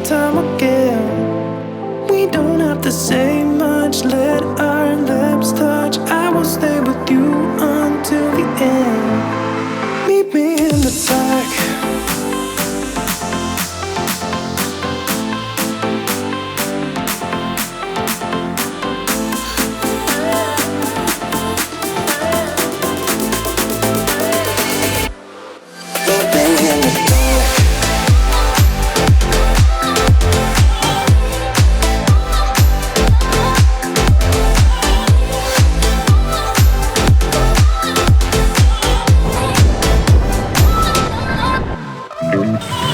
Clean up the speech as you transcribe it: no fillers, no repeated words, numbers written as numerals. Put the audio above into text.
time again. We don't have to say much, let our lips touch. I will stay with you until the end. Meet me in the back. Boom.